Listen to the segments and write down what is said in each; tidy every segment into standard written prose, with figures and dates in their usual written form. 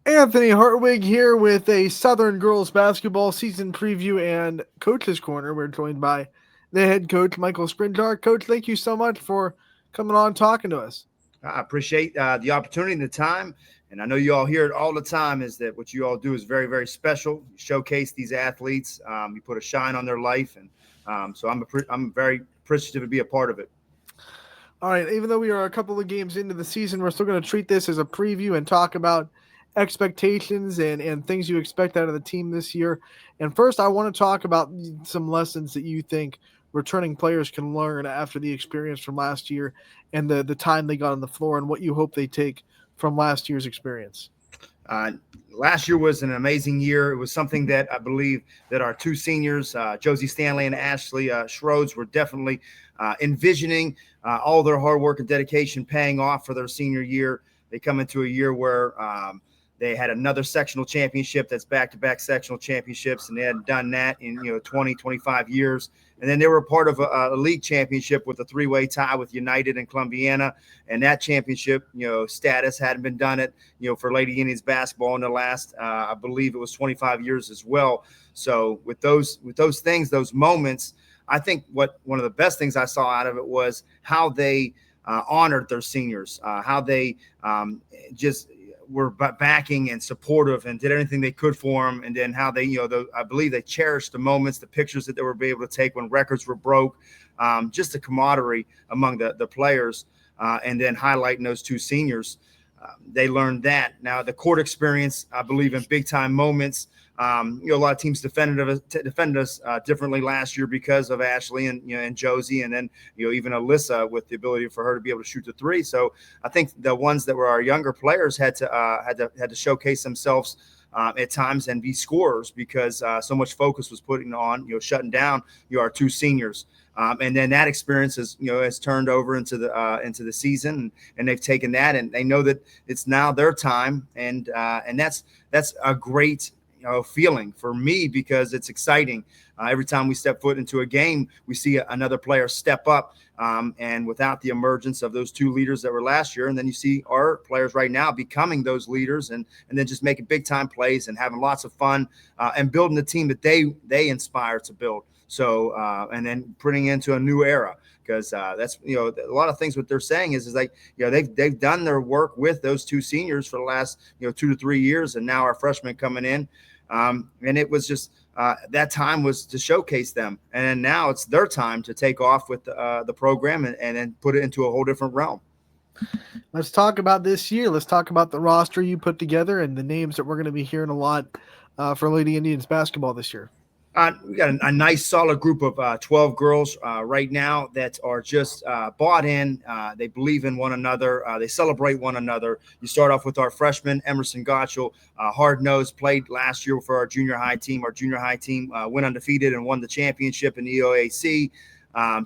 Anthony Hartwig here with a Southern girls basketball season preview and coach's corner. We're joined by the head coach, Michael Skrinjar. Coach, thank you so much for coming on and talking to us. I appreciate the opportunity and the time. And I know you all hear it all the time is that what you all do is very, very special. You showcase these athletes. You put a shine on their life. And so I'm very appreciative to be a part of it. All right, even though we are a couple of games into the season, we're still going to treat this as a preview and talk about expectations and things you expect out of the team this year. And first, I want to talk about some lessons that you think returning players can learn after the experience from last year and the time they got on the floor and what you hope they take from last year's experience. Uh, Last year was an amazing year. It was something that I believe that our two seniors, Josie Stanley and Ashley Schroeds, were definitely envisioning all their hard work and dedication paying off for their senior year. They come into a year where they had another sectional championship that's back-to-back sectional championships, and they hadn't done that in 20, 25 years. And then they were a part of a league championship with a three-way tie with United and Columbiana, and that championship, status hadn't been done for Lady Indians basketball in the last, I believe it was 25 years as well. So with those things, those moments, I think one of the best things I saw out of it was how they honored their seniors, how they just were backing and supportive and did anything they could for them. And then how they, I believe they cherished the moments, the pictures that they were able to take when records were broke, just the camaraderie among the players, and then highlighting those two seniors. They learned that. Now, the court experience, I believe, in big-time moments, a lot of teams defended us differently last year because of Ashley and Josie, and then even Alyssa with the ability for her to be able to shoot the three. So I think the ones that were our younger players had to showcase themselves at times and be scorers because so much focus was putting on shutting down our two seniors. And then that experience has turned over into the season, and they've taken that, and they know that it's now their time, and that's a great feeling for me because it's exciting. Every time we step foot into a game, we see another player step up, and without the emergence of those two leaders that were last year, and then you see our players right now becoming those leaders, and then just making big time plays and having lots of fun, and building the team that they inspire to build. So and then putting into a new era because that's a lot of things. What they're saying is like they've done their work with those two seniors for the last 2 to 3 years, and now our freshmen coming in, and it was just that time was to showcase them, and now it's their time to take off with the program and then put it into a whole different realm. Let's talk about this year. Let's talk about the roster you put together and the names that we're going to be hearing a lot for Lady Indians basketball this year. We got a nice, solid group of 12 girls right now that are just bought in. They believe in one another. They celebrate one another. You start off with our freshman, Emerson Gotchel, hard-nosed, played last year for our junior high team. Our junior high team went undefeated and won the championship in the EOAC.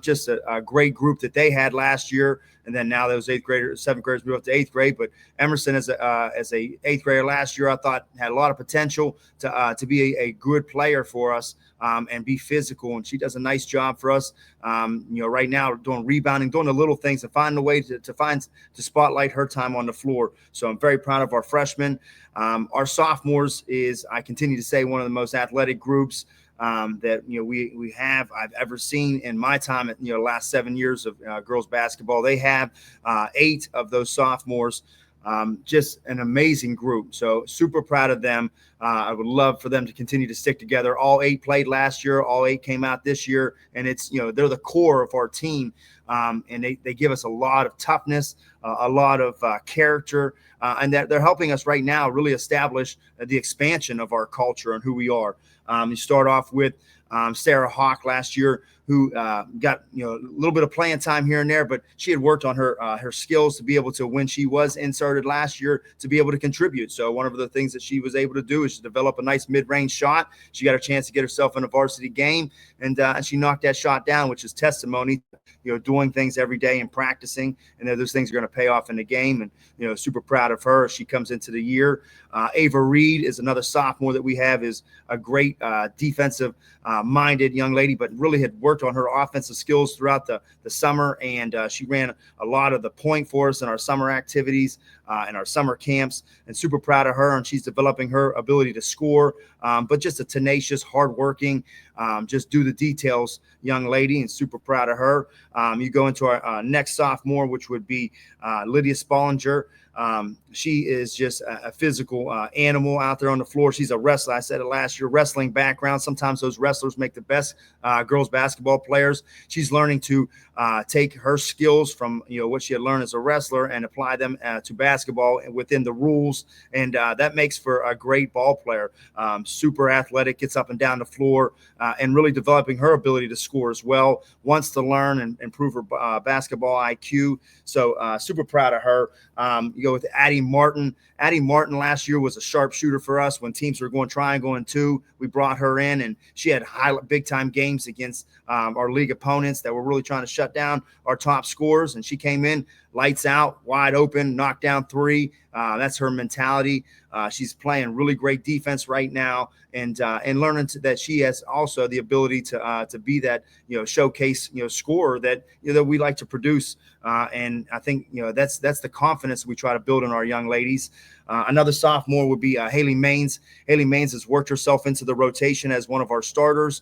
Just a great group that they had last year. And then now those seventh graders moved up to eighth grade. But Emerson, as a eighth grader last year, I thought had a lot of potential to be a good player for us and be physical. And she does a nice job for us. Right now doing rebounding, doing the little things, and finding a way to spotlight her time on the floor. So I'm very proud of our freshmen. Our sophomores is, I continue to say, one of the most athletic groups that I've ever seen in my time at last 7 years of girls basketball. They have 8 of those sophomores, just an amazing group. So super proud of them. I would love for them to continue to stick together. All 8 played last year. All 8 came out this year, and it's they're the core of our team, and they give us a lot of toughness, a lot of character, and that they're helping us right now really establish the expansion of our culture and who we are. You start off with Sarah Hawk last year, who got a little bit of playing time here and there, but she had worked on her skills to be able to, when she was inserted last year, to be able to contribute. So one of the things that she was able to do is to develop a nice mid-range shot. She got a chance to get herself in a varsity game, and she knocked that shot down, which is testimony, doing things every day and practicing, and those things are going to pay off in the game. And super proud of her. She comes into the year. Ava Reed is another sophomore that we have, is a great defensive minded young lady, but really had worked on her offensive skills throughout the summer, and she ran a lot of the point for us in our summer activities. in our summer camps, and super proud of her. And she's developing her ability to score, but just a tenacious, hardworking, just do the details young lady, and super proud of her. You go into our next sophomore, which would be Lydia Spollinger. She is just a physical animal out there on the floor. She's a wrestler. I said it last year, wrestling background. Sometimes those wrestlers make the best girls basketball players. She's learning to take her skills from what she had learned as a wrestler and apply them to basketball within the rules, and that makes for a great ball player. Super athletic, gets up and down the floor, and really developing her ability to score as well. Wants to learn and improve her basketball IQ. So super proud of her. You go with Addie Martin. Addie Martin last year was a sharpshooter for us when teams were going triangle and two. We brought her in, and she had big time games against our league opponents that were really trying to shut down our top scorers. And she came in, lights out, wide open, knocked down three. That's her mentality. She's playing really great defense right now, and learning that she has also the ability to be that showcase scorer that that we like to produce. And I think that's the confidence we try to build in our young ladies. Another sophomore would be Haley Maines. Haley Maines has worked herself into the rotation as one of our starters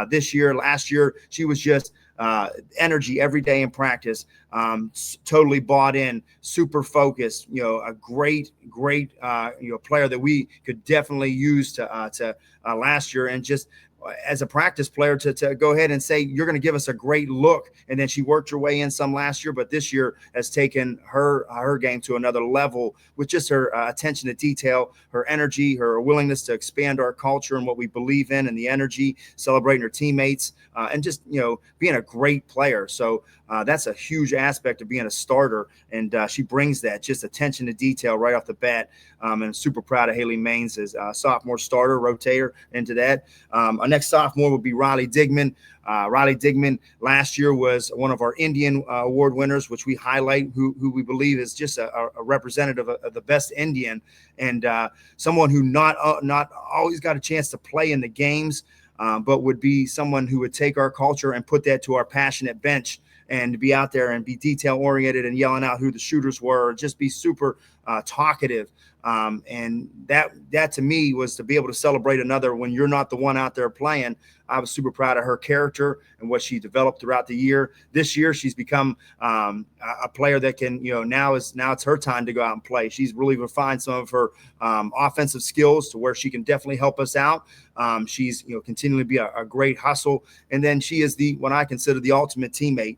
this year. Last year, she was just energy every day in practice, totally bought in, super focused, a great player that we could definitely use to last year, and just as a practice player to go ahead and say, you're going to give us a great look. And then she worked her way in some last year, but this year has taken her game to another level with just her attention to detail, her energy, her willingness to expand our culture and what we believe in, and the energy, celebrating her teammates, and just, being a great player. So that's a huge aspect of being a starter. And she brings that just attention to detail right off the bat. And I'm super proud of Haley Maines as a sophomore starter, rotator into that. Our next sophomore will be Riley Digman. Riley Digman last year was one of our Indian award winners, which we highlight, who we believe is just a representative of the best Indian, and someone who not always got a chance to play in the games, but would be someone who would take our culture and put that to our passionate bench, and to be out there and be detail oriented and yelling out who the shooters were, or just be super talkative. And that to me was to be able to celebrate another when you're not the one out there playing. I was super proud of her character and what she developed throughout the year. This year, she's become a player that can, now it's her time to go out and play. She's really refined some of her offensive skills to where she can definitely help us out. She's, continually be a great hustle. And then she is what I consider the ultimate teammate.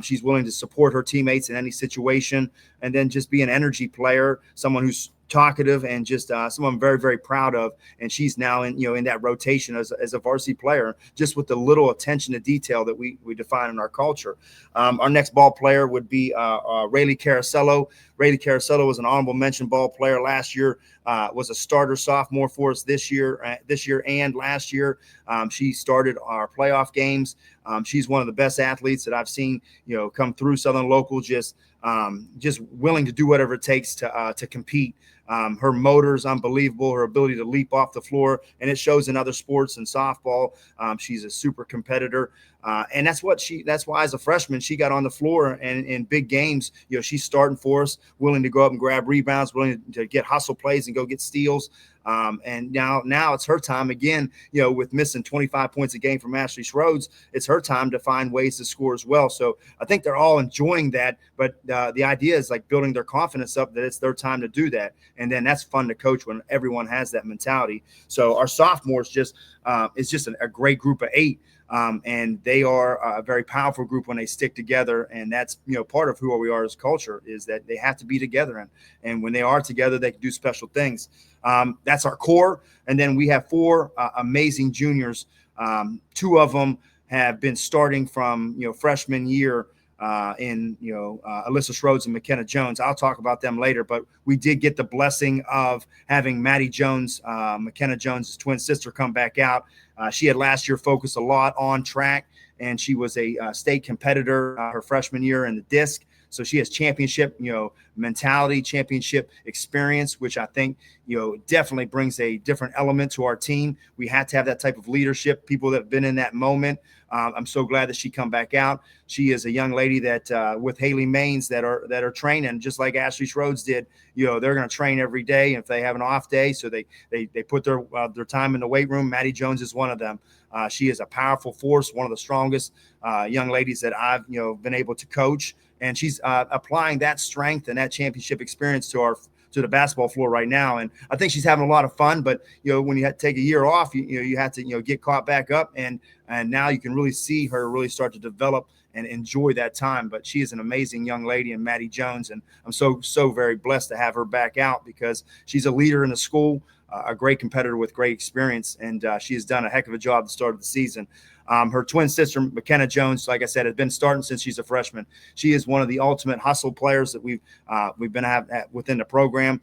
She's willing to support her teammates in any situation, and then just be an energy player, someone who's talkative, and just someone I'm very, very proud of. And she's now in that rotation as a varsity player, just with the little attention to detail that we define in our culture. Our next ball player would be Rayleigh Caracello. Rayleigh Caracello was an honorable mention ball player last year, was a starter sophomore for us this year and last year. She started our playoff games. She's one of the best athletes that I've seen, come through Southern Local, just willing to do whatever it takes to compete. Her motor is unbelievable, her ability to leap off the floor, and it shows in other sports and softball. She's a super competitor. And that's why as a freshman, she got on the floor, and in big games, she's starting for us, willing to go up and grab rebounds, willing to get hustle plays and go get steals. And now it's her time again, with missing 25 points a game from Ashley Schroeds, it's her time to find ways to score as well. So I think they're all enjoying that, but the idea is like building their confidence up that it's their time to do that. And then that's fun to coach when everyone has that mentality. So our sophomores it's just a great group of 8. And they are a very powerful group when they stick together. And that's, part of who we are as a culture, is that they have to be together. And when they are together, they can do special things. That's our core. And then we have 4 amazing juniors. 2 of them have been starting from, freshman year in Alyssa Schroeds and McKenna Jones. I'll talk about them later, but we did get the blessing of having Maddie Jones, McKenna Jones' twin sister, come back out. She had last year focused a lot on track, and she was a state competitor her freshman year in the disc. So she has championship, mentality, championship experience, which I think, definitely brings a different element to our team. We had to have that type of leadership, people that have been in that moment. I'm so glad that she come back out. She is a young lady that with Haley Maines that are training just like Ashley Schroeds did. They're going to train every day if they have an off day. So they put their time in the weight room. Maddie Jones is one of them. She is a powerful force, one of the strongest young ladies that I've been able to coach, and she's applying that strength and that championship experience to the basketball floor right now. And I think she's having a lot of fun. But when you have to take a year off, you have to get caught back up, and now you can really see her really start to develop and enjoy that time. But she is an amazing young lady, and Maddie Jones, and I'm so very blessed to have her back out because she's a leader in the school, a great competitor with great experience, and she has done a heck of a job at the start of the season. Her twin sister, McKenna Jones, like I said, has been starting since she's a freshman. She is one of the ultimate hustle players that we've been within the program.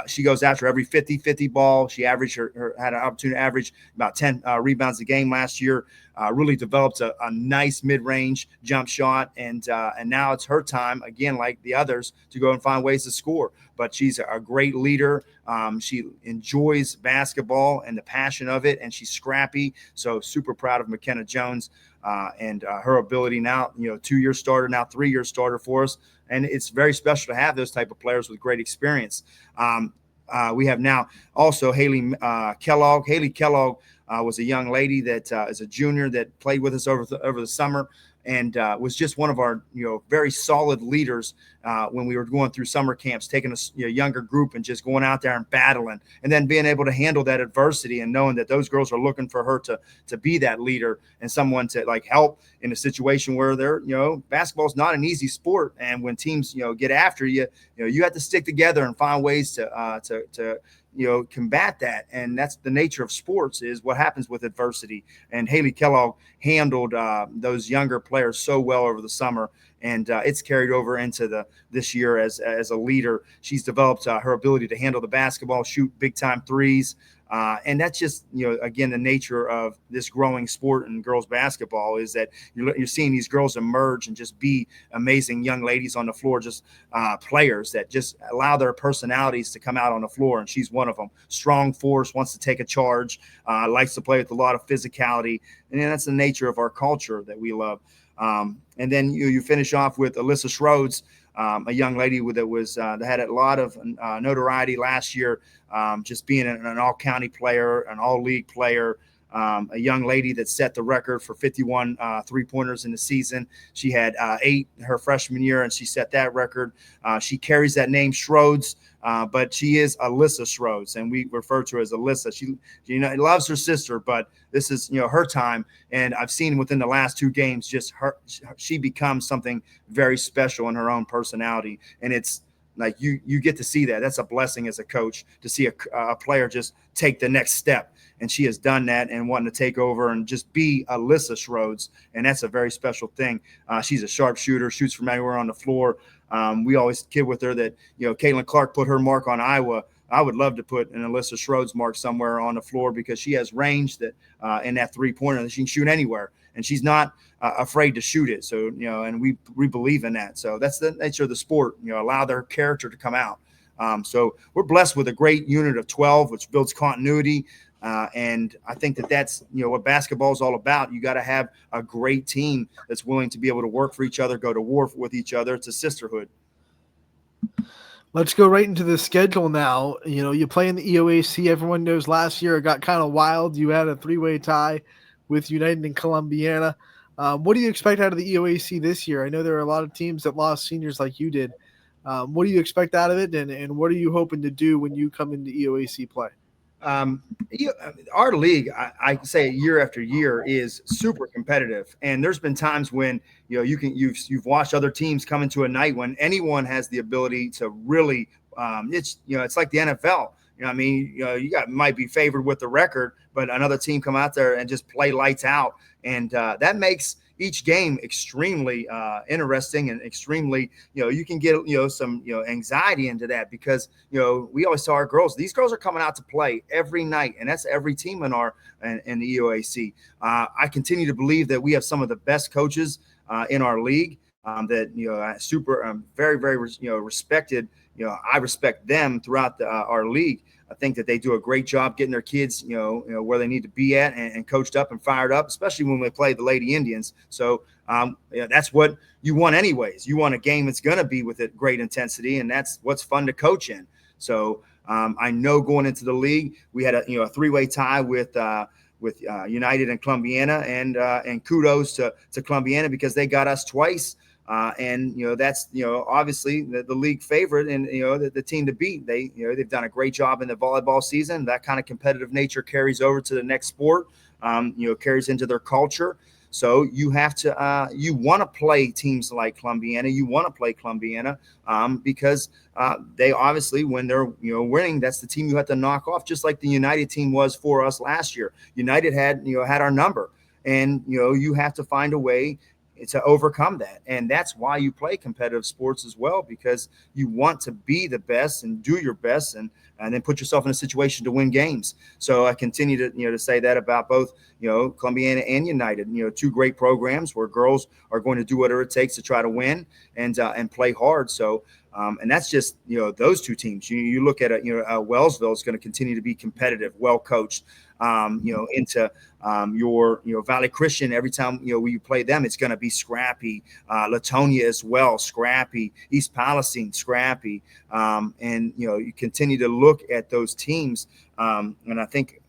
She goes after every 50-50 ball. She had an opportunity to average about 10 rebounds a game last year. Really developed a nice mid-range jump shot, and now it's her time again, like the others, to go and find ways to score. But she's a great leader. She enjoys basketball and the passion of it, and she's scrappy. So super proud of McKenna Jones and her ability now. 2-year starter, now 3-year starter for us, and it's very special to have those type of players with great experience. We have now also Haley Kellogg. Haley Kellogg was a young lady that is a junior that played with us over the summer, and was just one of our very solid leaders when we were going through summer camps, taking a younger group and just going out there and battling, and then being able to handle that adversity and knowing that those girls are looking for her to be that leader and someone to help in a situation where basketball is not an easy sport, and when teams get after you, you have to stick together and find ways to combat that. And that's the nature of sports, is what happens with adversity. And Haley Kellogg handled those younger players so well over the summer, and it's carried over into this year as a leader. She's developed her ability to handle the basketball, shoot big time threes. And that's just, again, the nature of this growing sport in girls basketball, is that you're seeing these girls emerge and just be amazing young ladies on the floor, just players that just allow their personalities to come out on the floor. And she's one of them. Strong force, wants to take a charge, likes to play with a lot of physicality. And that's the nature of our culture that we love. And then you finish off with Alyssa Schroeds, a young lady that had a lot of notoriety last year, just being an all-county player, an all-league player, a young lady that set the record for 51 three-pointers in the season. She had 8 her freshman year, and she set that record. She carries that name, Schroeds, but she is Alyssa Schroeds, and we refer to her as Alyssa. She loves her sister, but this is her time, and I've seen within the last 2 games just she becomes something very special in her own personality, and it's like you get to see that. That's a blessing as a coach, to see a player just take the next step. And she has done that and wanting to take over and just be Alyssa Schroeds. And that's a very special thing. She's a sharpshooter, shoots from anywhere on the floor. We always kid with her that, Caitlin Clark put her mark on Iowa. I would love to put an Alyssa Schroeds mark somewhere on the floor, because she has range that in that 3-pointer that she can shoot anywhere. And she's not afraid to shoot it. So, and we believe in that. So that's the nature of the sport, allow their character to come out. So we're blessed with a great unit of 12, which builds continuity. And I think that's what basketball is all about. You got to have a great team that's willing to be able to work for each other, go to war with each other. It's a sisterhood. Let's go right into the schedule now. You play in the EOAC. Everyone knows last year it got kind of wild. You had a 3-way tie with United and Columbiana. What do you expect out of the EOAC this year? I know there are a lot of teams that lost seniors like you did. What do you expect out of it, and what are you hoping to do when you come into EOAC play? Our league, I say year after year, is super competitive, and there's been times when you've watched other teams come into a night when anyone has the ability to really it's like the NFL. Might be favored with the record, but another team come out there and just play lights out, and that makes each game extremely interesting and extremely, you can get, some, anxiety into that, because, we always tell our girls, these girls are coming out to play every night, and that's every team in the EOAC. I continue to believe that we have some of the best coaches in our league. that super very very respected. I respect them throughout our league. I think that they do a great job getting their kids, where they need to be at, and coached up and fired up, especially when we play the Lady Indians. So that's what you want, anyways. You want a game that's going to be with it great intensity, and that's what's fun to coach in. So I know going into the league, we had a three-way tie with United and Columbiana, and kudos to Columbiana because they got us twice. And that's obviously the league favorite, and the team to beat. They've done a great job in the volleyball season. That kind of competitive nature carries over to the next sport. Carries into their culture. So you have to you want to play teams like Columbiana. You want to play Columbiana because they obviously, when they're winning, that's the team you have to knock off. Just like the United team was for us last year. United had our number, and you have to find a way to overcome that. And that's why you play competitive sports as well, because you want to be the best and do your best, and then put yourself in a situation to win games. So I continue to say that about both Columbiana and United. Two great programs where girls are going to do whatever it takes to try to win and play hard. So and that's just those two teams. You look at Wellsville is going to continue to be competitive, well coached. Into your Valley Christian, every time we play them, it's going to be scrappy. Latonia as well, scrappy. East Palestine, scrappy. And you continue to look at those teams, and I think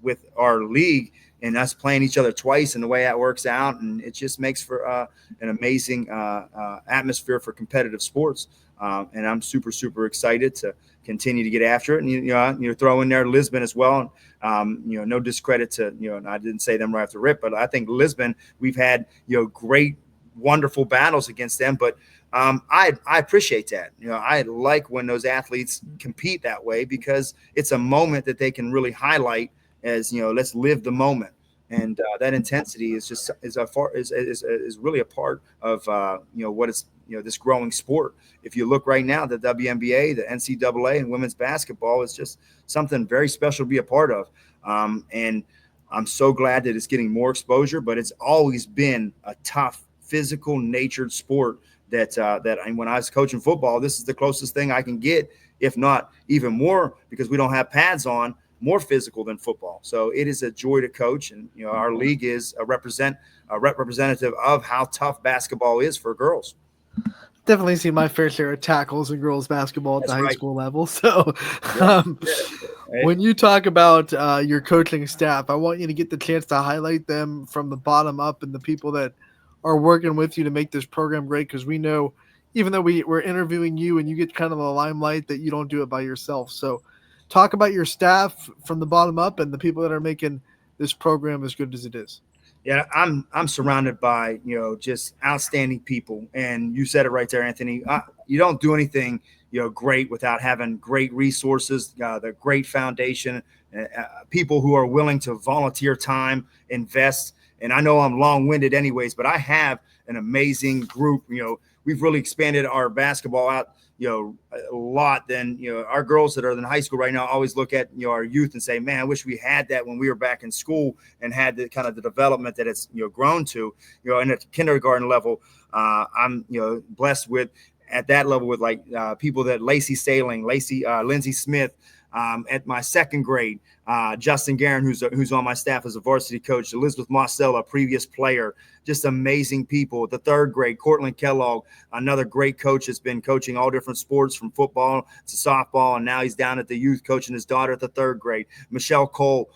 with our league and us playing each other twice and the way that works out, and it just makes for an amazing atmosphere for competitive sports. And I'm super, super excited to continue to get after it. And you throw in there Lisbon as well. No discredit to and I didn't say them right off the rip, but I think Lisbon, we've had great, wonderful battles against them. But I appreciate that. I like when those athletes compete that way, because it's a moment that they can really highlight as let's live the moment. And that intensity is really a part of what is this growing sport. If you look right now, the WNBA, the NCAA, and women's basketball is just something very special to be a part of. And I'm so glad that it's getting more exposure, but it's always been a tough, physical natured sport that when I was coaching football, this is the closest thing I can get, if not even more, because we don't have pads on, more physical than football. So it is a joy to coach. And, our league is a representative of how tough basketball is for girls. Definitely seen my fair share of tackles in girls basketball at That's the high right. school level. So Yeah. when you talk about your coaching staff, I want you to get the chance to highlight them from the bottom up and the people that are working with you to make this program great. Because we know, even though we're interviewing you and you get kind of the limelight, that you don't do it by yourself. So talk about your staff from the bottom up and the people that are making this program as good as it is. Yeah, I'm surrounded by just outstanding people, and you said it right there, Anthony. You don't do anything great without having great resources, the great foundation, people who are willing to volunteer time, invest. And I know I'm long-winded, anyways, but I have an amazing group. We've really expanded our basketball out a lot. Then our girls that are in high school right now always look at our youth and say, man, I wish we had that when we were back in school, and had the kind of the development that it's grown to in a kindergarten level. I'm blessed with at that level with like people that Lacey Sailing, Lindsay Smith, at my second grade, Justin Guerin, who's on my staff as a varsity coach, Elizabeth Marcella, previous player, just amazing people. At the third grade, Cortland Kellogg, another great coach, has been coaching all different sports from football to softball, and now he's down at the youth coaching his daughter at the third grade. Michelle Cole.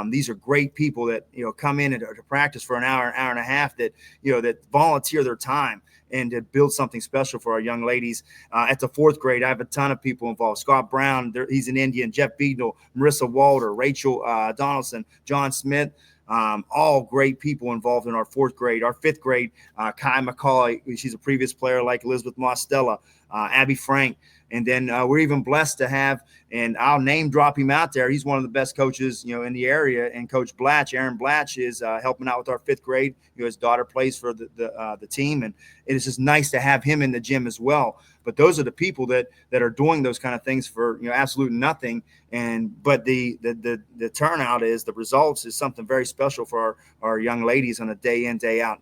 These are great people that come in to practice for an hour and a half, that that volunteer their time and to build something special for our young ladies. At the fourth grade, I have a ton of people involved. Scott Brown, he's an Indian. Jeff Beadle, Marissa Walter, Rachel Donaldson, John Smith. All great people involved in our fourth grade. Our fifth grade, Kai McCauley, she's a previous player like Elizabeth Mostella, Abby Frank, And then we're even blessed to have, and I'll name drop him out there. He's one of the best coaches, in the area. And Coach Blatch, Aaron Blatch, is helping out with our fifth grade. His daughter plays for the team, and it is just nice to have him in the gym as well. But those are the people that are doing those kind of things for absolute nothing. But the turnout is the results is something very special for our young ladies on a day in day out,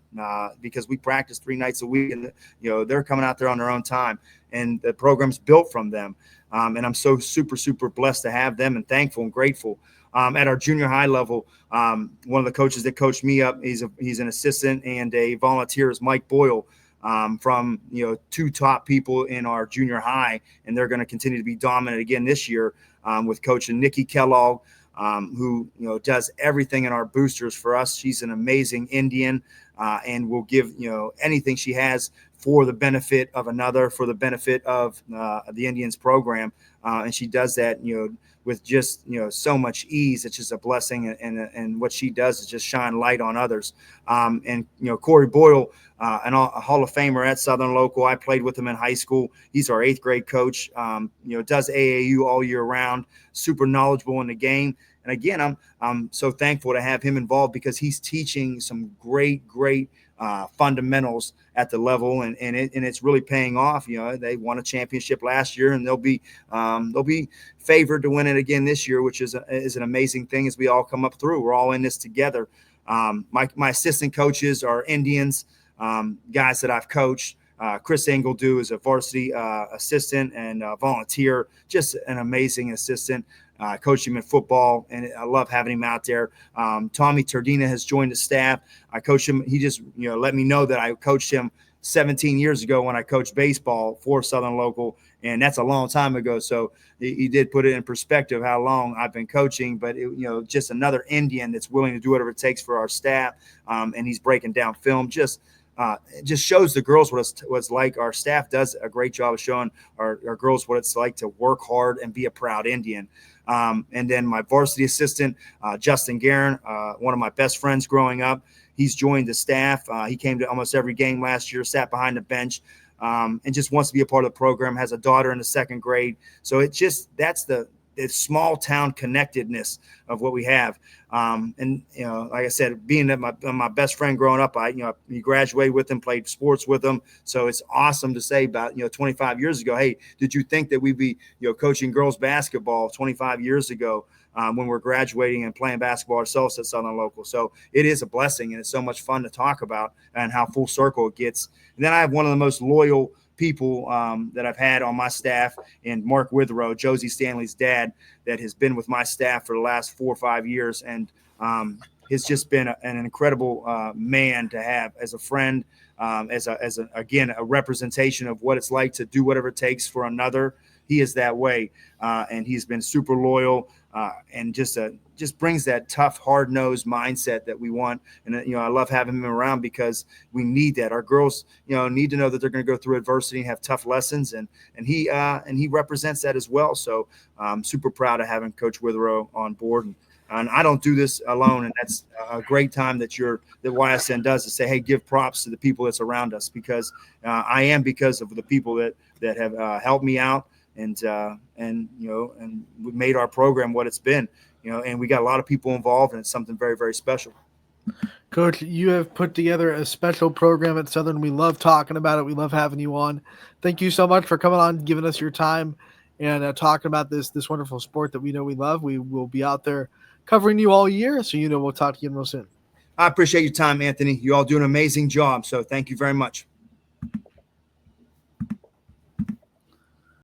because we practice 3 nights a week, and they're coming out there on their own time, and the program's built from them. And I'm so super blessed to have them, and thankful and grateful. At our junior high level, one of the coaches that coached me up, he's an assistant and a volunteer, is Mike Boyle. From 2 top people in our junior high, and they're going to continue to be dominant again this year, with coaching Nikki Kellogg, who does everything in our boosters for us. She's an amazing Indian, and will give anything she has for the benefit of another, for the benefit of the Indians program, and she does that with just so much ease. It's just a blessing, and what she does is just shine light on others. And Corey Boyle, a Hall of Famer at Southern Local. I played with him in high school. He's our 8th grade coach. Does AAU all year round. Super knowledgeable in the game. And again, I'm so thankful to have him involved, because he's teaching some great fundamentals at the level, and it's really paying off. They won a championship last year, and they'll be favored to win it again this year, which is an amazing thing as we all come up through. We're all in this together. My assistant coaches are Indians, guys that I've coached. Chris Engledew is a varsity assistant and volunteer, just an amazing assistant. Coached him in football, and I love having him out there. Tommy Tardina has joined the staff. I coached him. He just let me know that I coached him 17 years ago when I coached baseball for Southern Local, and that's a long time ago. So he did put it in perspective how long I've been coaching. But just another Indian that's willing to do whatever it takes for our staff, and he's breaking down film. It just shows the girls what it's like. Our staff does a great job of showing our girls what it's like to work hard and be a proud Indian. And then my varsity assistant, Justin Guerin, one of my best friends growing up, he's joined the staff. He came to almost every game last year, sat behind the bench, and just wants to be a part of the program, has a daughter in the 2nd grade. So that's the small town connectedness of what we have. And like I said, being that my best friend growing up, he graduated with him, played sports with him. So it's awesome to say about 25 years ago, hey, did you think that we'd be coaching girls basketball 25 years ago, when we're graduating and playing basketball ourselves at Southern Local? So it is a blessing, and it's so much fun to talk about, and how full circle it gets. And then I have one of the most loyal people that I've had on my staff, and Mark Withrow, Josie Stanley's dad, that has been with my staff for the last 4 or 5 years, and has just been an incredible man to have as a friend, as a representation of what it's like to do whatever it takes for another. He is that way, and he's been super loyal, and just brings that tough, hard-nosed mindset that we want. And I love having him around, because we need that. Our girls need to know that they're going to go through adversity and have tough lessons, and he represents that as well. So I'm super proud of having Coach Withrow on board. And I don't do this alone, and that's a great time that YSN does, to say, hey, give props to the people that's around us, because I am, because of the people that have helped me out, and we made our program what it's been. And we got a lot of people involved, and it's something very, very special. Coach, you have put together a special program at Southern. We love talking about it. We love having you on. Thank you so much for coming on, giving us your time, and talking about this wonderful sport that we know we love. We will be out there covering you all year, so we'll talk to you real soon. I appreciate your time, Anthony. You all do an amazing job, so thank you very much.